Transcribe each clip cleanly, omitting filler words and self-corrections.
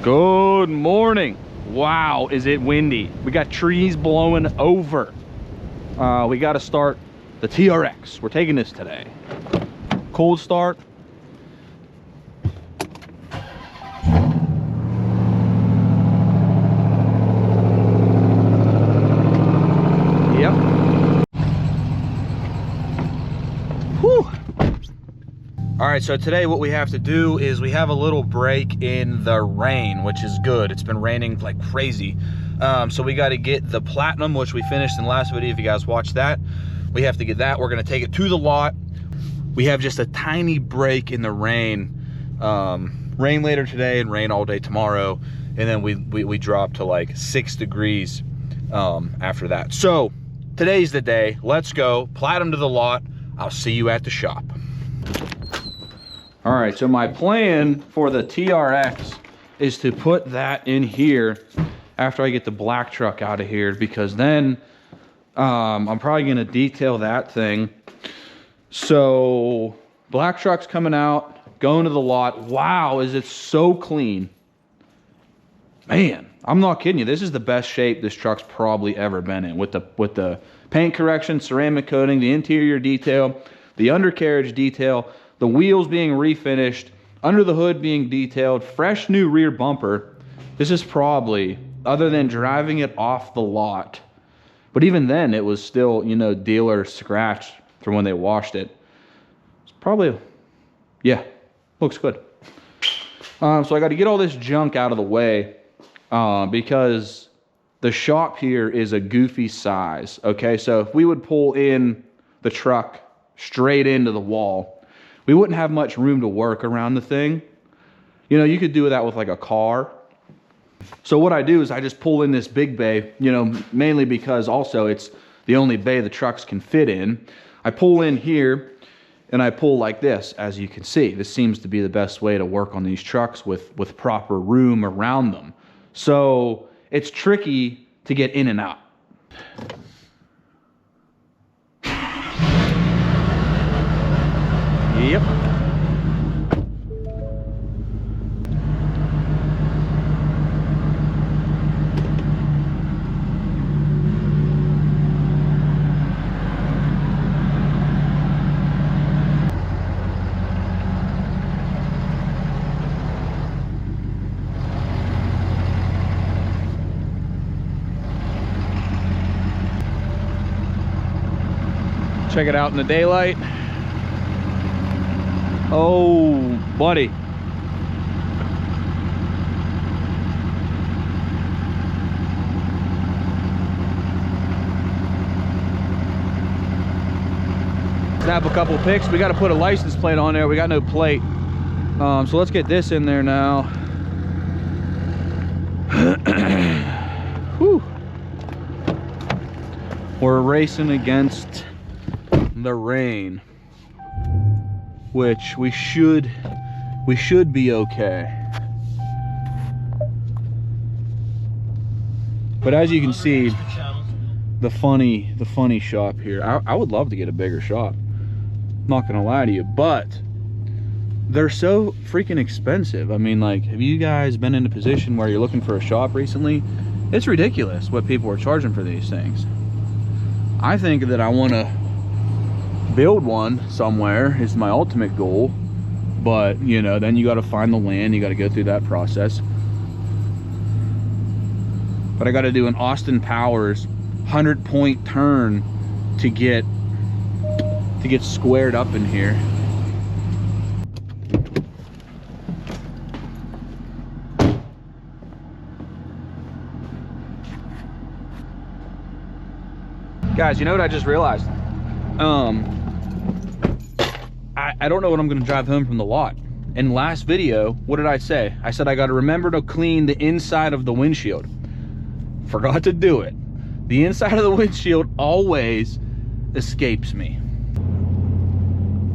Good morning. Wow, is it windy. We got trees blowing over. We got to start the TRX. We're taking this today. Cold start. Yep. Whew. All right, so today what we have to do is we have a little break in the rain, which is good. It's been raining like crazy. So we got to get the Platinum, which we finished in the last video. If you guys watched that, we have to get that. We're going to take it to the lot. We have just a tiny break in the rain. Rain later today and rain all day tomorrow. And then we drop to like 6 degrees after that. So today's the day. Let's go. Platinum to the lot. I'll see you at the shop. All right, so my plan for the TRX is to put that in here after I get the black truck out of here, because then I'm probably gonna detail that thing. So black truck's coming out, going to the lot. Wow, is it so clean. Man, I'm not kidding you. This is the best shape this truck's probably ever been in, with the paint correction, ceramic coating, the interior detail, the undercarriage detail, the wheels being refinished, under the hood being detailed, fresh new rear bumper. This is probably, other than driving it off the lot, but even then it was still, you know, dealer scratch from when they washed it. It's probably, yeah, looks good. So I got to get all this junk out of the way because the shop here is a goofy size. Okay, so if we would pull in the truck straight into the wall, we wouldn't have much room to work around the thing. You know, you could do that with like a car. So what I do is I just pull in this big bay, you know, mainly because also it's the only bay the trucks can fit in. I pull in here and I pull like this, as you can see. This seems to be the best way to work on these trucks with proper room around them. So it's tricky to get in and out. Yep. Check it out in the daylight. Oh, buddy. Snap a couple pics. We got to put a license plate on there. We got no plate. So let's get this in there now. Whew. We're racing against the rain, which we should be okay. But as you can see, the funny shop here, I would love to get a bigger shop, not gonna lie to you, but they're so freaking expensive. I mean, like, have you guys been in a position where you're looking for a shop recently? It's ridiculous what people are charging for these things. I think that I want to build one somewhere is my ultimate goal, but you know, then you got to find the land, you got to go through that process. But I got to do an Austin Powers 100-point turn to get squared up in here. Guys, you know what I just realized? I don't know when I'm going to drive home from the lot. In last video, what did I say? I said I got to remember to clean the inside of the windshield. Forgot to do it. The inside of the windshield always escapes me.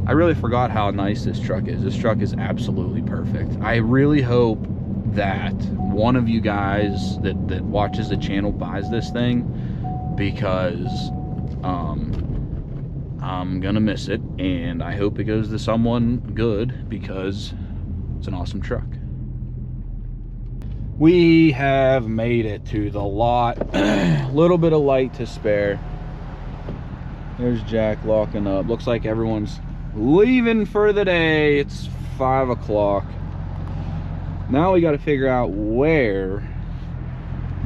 I really forgot how nice this truck is. This truck is absolutely perfect. I really hope that one of you guys that watches the channel buys this thing, because I'm gonna miss it, and I hope it goes to someone good, because it's an awesome truck. We have made it to the lot. A little bit of light to spare. There's Jack locking up. Looks like everyone's leaving for the day. It's 5 o'clock. Now we got to figure out where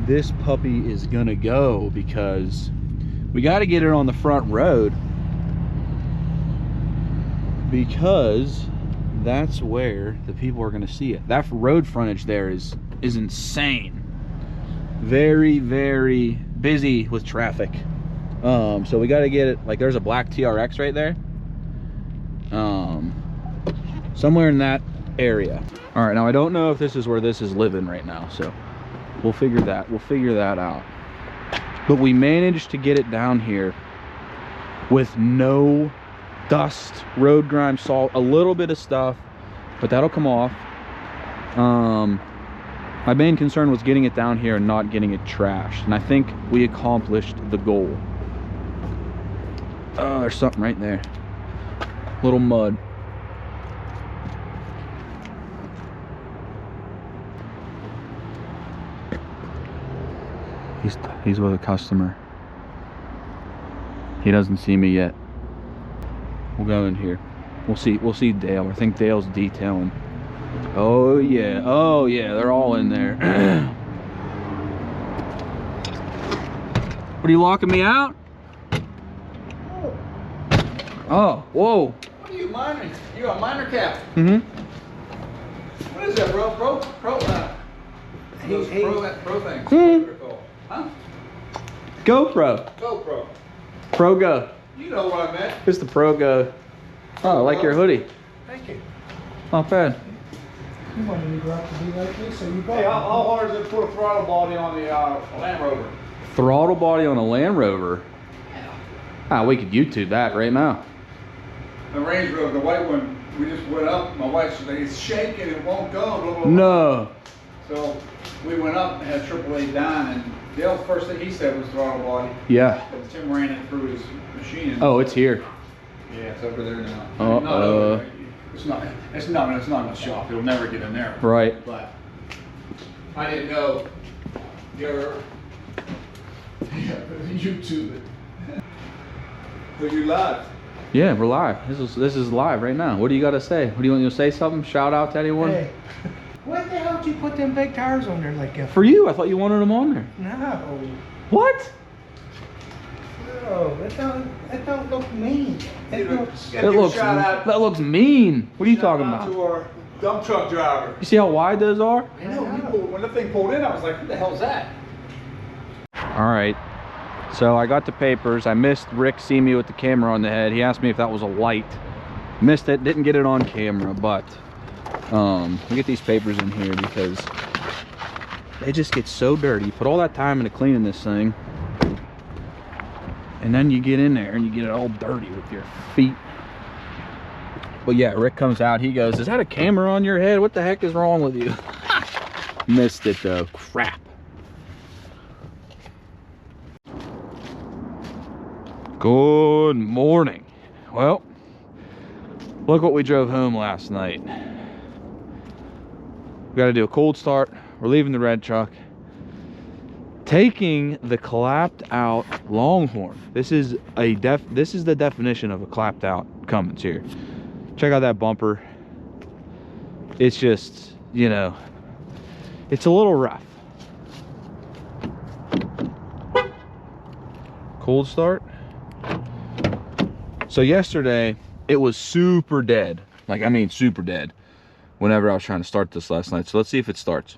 this puppy is gonna go, because we got to get it on the front road, because that's where the people are gonna see it. That road frontage there is insane. Very, very busy with traffic. So we got to get it, like there's a black TRX right there, somewhere in that area. All right, now I don't know if this is where this is living right now, so we'll figure that out. But we managed to get it down here with no dust, road grime, salt, a little bit of stuff, but that'll come off. My main concern was getting it down here and not getting it trashed, and I think we accomplished the goal. Oh, there's something right there. Little mud. He's with a customer. He doesn't see me yet. We'll go in here. We'll see Dale. I think Dale's detailing. Oh yeah, they're all in there. What, are you locking me out? Oh, whoa. What are you mining? You got a miner cap? Mm-hmm. What is that, bro? Pro thing. Huh? GoPro. GoPro. Pro Go. You know what I meant. It's the Pro Go. Oh, I like your hoodie. Thank you. Not bad. You wanted me to go out to be like this, so you bought Hey, how hard is it to put a throttle body on the Land Rover? Throttle body on a Land Rover? Yeah. Ah, we could YouTube that right now. The Range Rover, the white one, we just went up. My wife said, it's shaking, it won't go, blah, blah, blah. No. So we went up and had AAA down, and the first thing he said was throttle body. Yeah. But Tim ran it through his machine. Oh, it's here. Yeah, it's over there now. Uh-oh. It's not in the shop. It'll never get in there. Right. But I didn't know. You're YouTube it. So you live? Yeah, we're live. This is live right now. What do you got to say? What do you want to say? Something? Shout out to anyone? Hey, what the hell did you put them big tires on there like that? For you, I thought you wanted them on there. No. What? No, that don't look mean. That looks mean. What are you talking Shout out about? to our dump truck driver. You see how wide those are? I know. When the thing pulled in, I was like, "What the hell's that?" All right. So I got the papers. I missed Rick see me with the camera on the head. He asked me if that was a light. Missed it. Didn't get it on camera, but we get these papers in here because they just get so dirty. You put all that time into cleaning this thing, and then you get in there and you get it all dirty with your feet. But yeah, Rick comes out. He goes, "Is that a camera on your head? What the heck is wrong with you?" Missed it though. Crap. Good morning. Well, look what we drove home last night. We got to do a cold start. We're leaving the red truck, taking the clapped out Longhorn. This is the definition of a clapped out Cummins here. Check out that bumper. It's just, you know, it's a little rough. Cold start. So yesterday it was super dead. Like, I mean super dead whenever I was trying to start this last night. So let's see if it starts.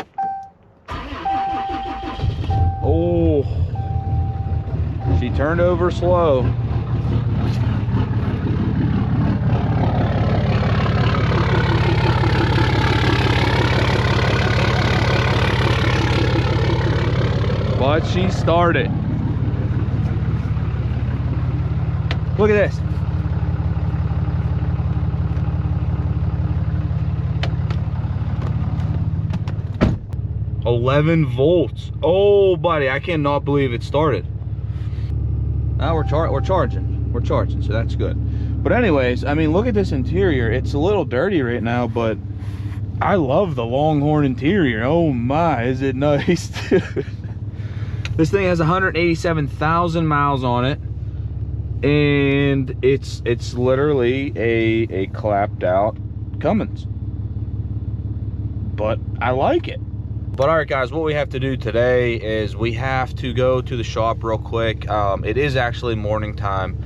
Oh, she turned over slow. But she started. Look at this. $11 volts. Oh, buddy, I cannot believe it started. Now we're charging, so that's good. But anyways, I mean, look at this interior. It's a little dirty right now, but I love the Longhorn interior. Oh my, is it nice, dude. This thing has 187,000 miles on it, and it's literally a clapped out Cummins. But I like it. But all right, guys, what we have to do today is we have to go to the shop real quick. It is actually morning time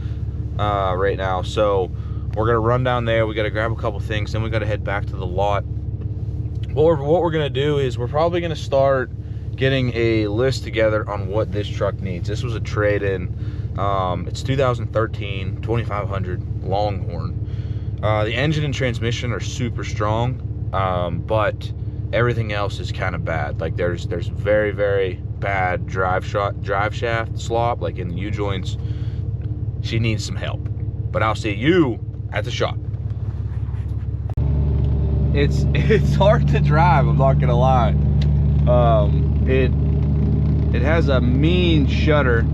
right now, so we're gonna run down there. We gotta grab a couple things, then we gotta head back to the lot. What we're gonna do is we're probably gonna start getting a list together on what this truck needs. This was a trade-in. It's 2013 2500 Longhorn. The engine and transmission are super strong, but everything else is kind of bad. Like there's very, very bad drive shaft slop, like in the U-joints. She needs some help. But I'll see you at the shop. It's hard to drive, I'm not gonna lie. It has a mean shudder,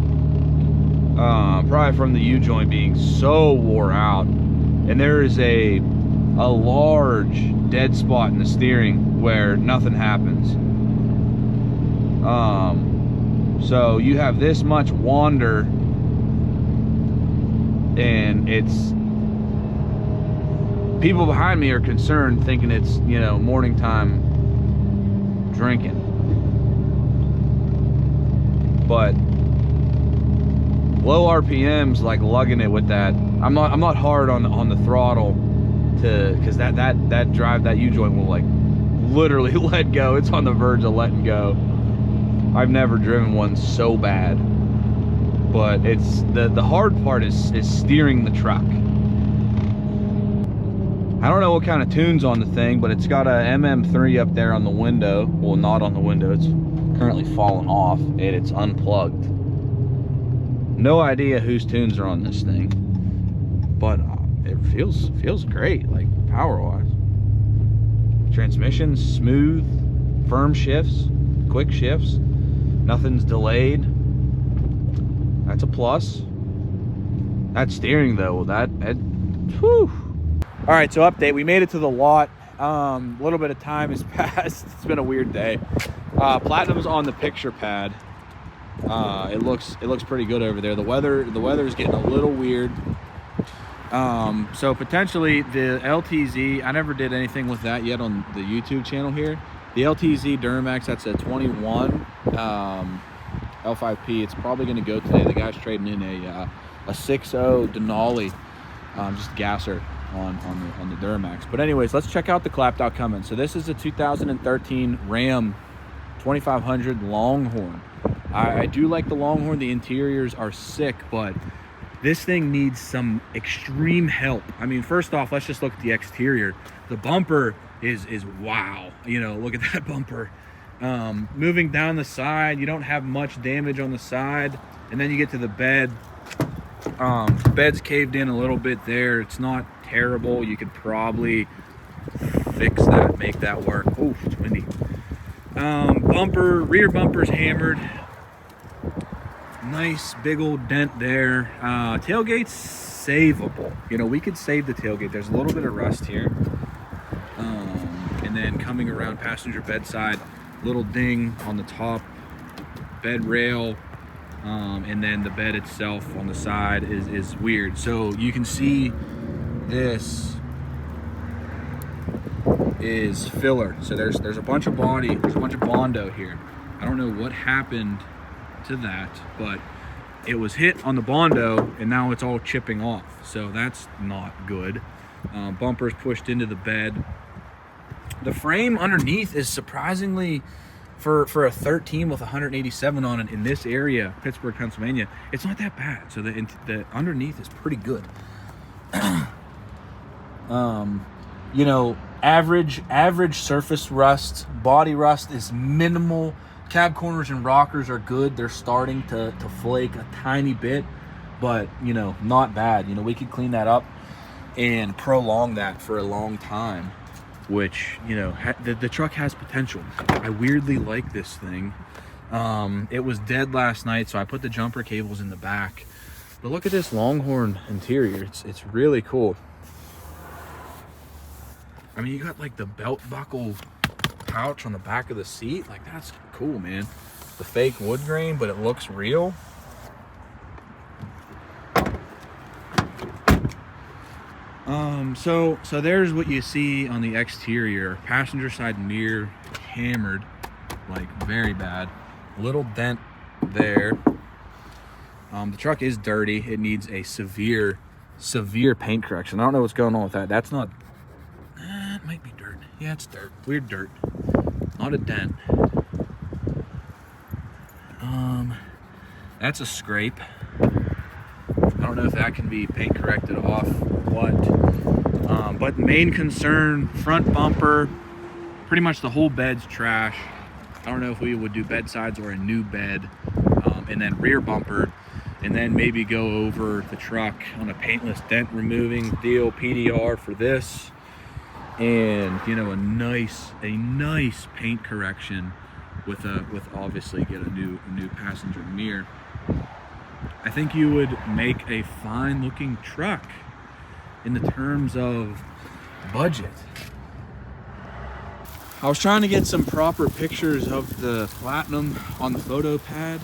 probably from the U-joint being so wore out, and there is a large dead spot in the steering where nothing happens. So you have this much wander, and it's, people behind me are concerned, thinking it's, you know, morning time drinking. But low RPMs, like lugging it with that. I'm not hard on the throttle, because that drive, that U-joint will like literally let go. It's on the verge of letting go. I've never driven one so bad. But it's the hard part is steering the truck. I don't know what kind of tune's on the thing, but it's got a MM3 up there on the window. Well, not on the window, it's currently fallen off and it's unplugged. No idea whose tunes are on this thing, but it feels great, like power-wise. Transmission's smooth, firm shifts, quick shifts, nothing's delayed. That's a plus. That steering though, whew. All right, so update, we made it to the lot. A little bit of time has passed. It's been a weird day. Platinum's on the picture pad. It looks pretty good over there. The weather is getting a little weird. So potentially the LTZ, I never did anything with that yet on the YouTube channel here. The LTZ Duramax, that's a 21 L5P. It's probably going to go today. The guy's trading in a 6.0 Denali, just gasser on the Duramax. But anyways, let's check out the clapped out Cummins. So this is a 2013 Ram 2500 Longhorn. I do like the Longhorn. The interiors are sick, but this thing needs some extreme help. I mean, first off, let's just look at the exterior. The bumper is wow. You know, look at that bumper. Moving down the side, you don't have much damage on the side, and then you get to the bed. The bed's caved in a little bit there. It's not terrible. You could probably fix that, make that work. Oh, it's windy. Rear bumper's hammered. Nice big old dent there. Tailgate's savable. You know, we could save the tailgate. There's a little bit of rust here. And then coming around passenger bedside, little ding on the top bed rail. And then the bed itself on the side is weird. So you can see this is filler. So there's a bunch of body, there's a bunch of Bondo here. I don't know what happened to that, but it was hit on the Bondo and now it's all chipping off. So that's not good. Bumper's pushed into the bed. The frame underneath is surprisingly, for a 13 with 187 on it in this area, Pittsburgh, Pennsylvania, it's not that bad. So the underneath is pretty good. You know, average surface rust, body rust is minimal. Cab corners and rockers are good. They're starting to flake a tiny bit, but you know, not bad. You know, we could clean that up and prolong that for a long time, which, you know, the truck has potential. I weirdly like this thing. It was dead last night, so I put the jumper cables in the back. But look at this Longhorn interior. It's really cool. I mean, you got like the belt buckle pouch on the back of the seat. Like, that's cool, man. The fake wood grain, but it looks real. So there's what you see on the exterior. Passenger side mirror hammered, like very bad. Little dent there. The truck is dirty. It needs a severe paint correction. I don't know what's going on with that. That's not, it might be dirt. Yeah, it's dirt. Weird dirt. Not a dent. That's a scrape. I don't know if that can be paint corrected off what. But main concern, front bumper, pretty much the whole bed's trash. I don't know if we would do bed sides or a new bed. And then rear bumper, and then maybe go over the truck on a paintless dent removing deal, PDR for this. And, you know, a nice paint correction with obviously get a new passenger mirror. I think you would make a fine looking truck in the terms of budget. I was trying to get some proper pictures of the Platinum on the photo pad,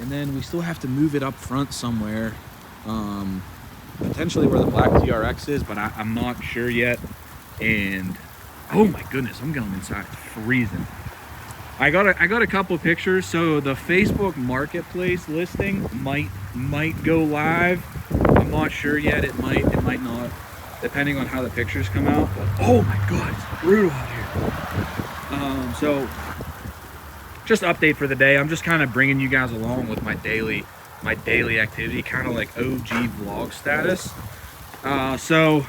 and then we still have to move it up front somewhere, potentially where the black TRX is, but I'm not sure yet. And oh my goodness, I'm going inside, it's freezing. I got a couple of pictures. So the Facebook Marketplace listing might go live. I'm not sure yet. It might not, depending on how the pictures come out. But oh my god, it's brutal out here. So just update for the day. I'm just kind of bringing you guys along with my daily activity, kind of like OG vlog status. So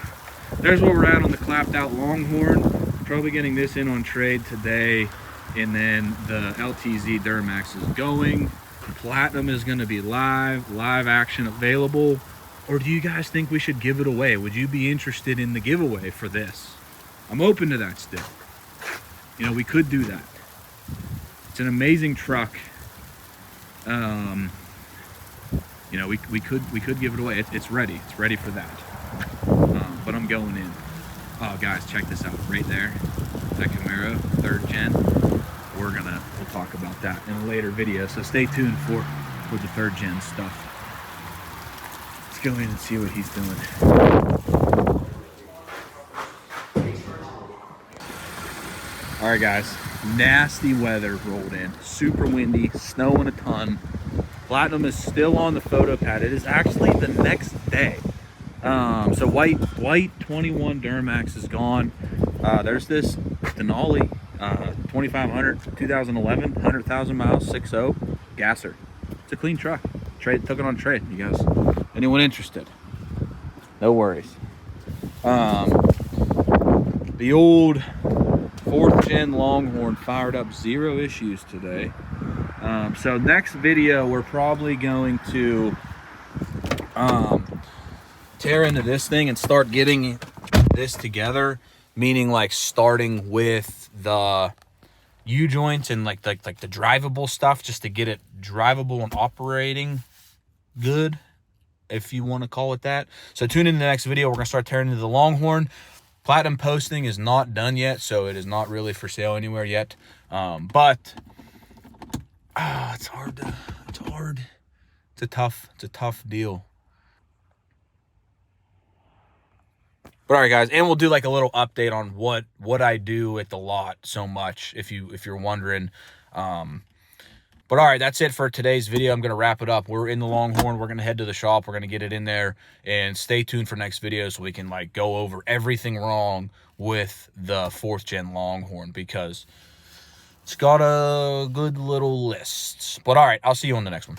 there's where we're at on the clapped out Longhorn. Probably getting this in on trade today. And then the LTZ Duramax is going. Platinum is going to be live action available. Or do you guys think we should give it away? Would you be interested in the giveaway for this? I'm open to that still. You know, we could do that. It's an amazing truck. You know, we could give it away. It's ready. It's ready for that. But I'm going in. Oh, guys, check this out right there. That Camaro, 3rd gen. We'll talk about that in a later video. So stay tuned for the 3rd gen stuff. Let's go in and see what he's doing. All right, guys. Nasty weather rolled in. Super windy, snowing a ton. Platinum is still on the photo pad. It is actually the next day. So white 21 Duramax is gone. There's this Denali 2500 2011, 100,000 miles, 6.0 gasser. It's a clean truck. Took it on trade. You guys, anyone interested? No worries. The old 4th gen Longhorn fired up, 0 issues today. So next video we're probably going to tear into this thing and start getting this together, meaning like starting with the U-joints and like the drivable stuff, just to get it drivable and operating good, if you want to call it that. So tune in to the next video. We're gonna start tearing into the Longhorn. Platinum posting is not done yet, so it is not really for sale anywhere yet. But it's hard. It's a tough deal. But all right, guys, and we'll do like a little update on what I do at the lot so much, if you're wondering. But all right, that's it for today's video. I'm gonna wrap it up. We're in the Longhorn. We're gonna head to the shop. We're gonna get it in there, and stay tuned for next video so we can like go over everything wrong with the 4th gen Longhorn, because it's got a good little list. But all right, I'll see you on the next one.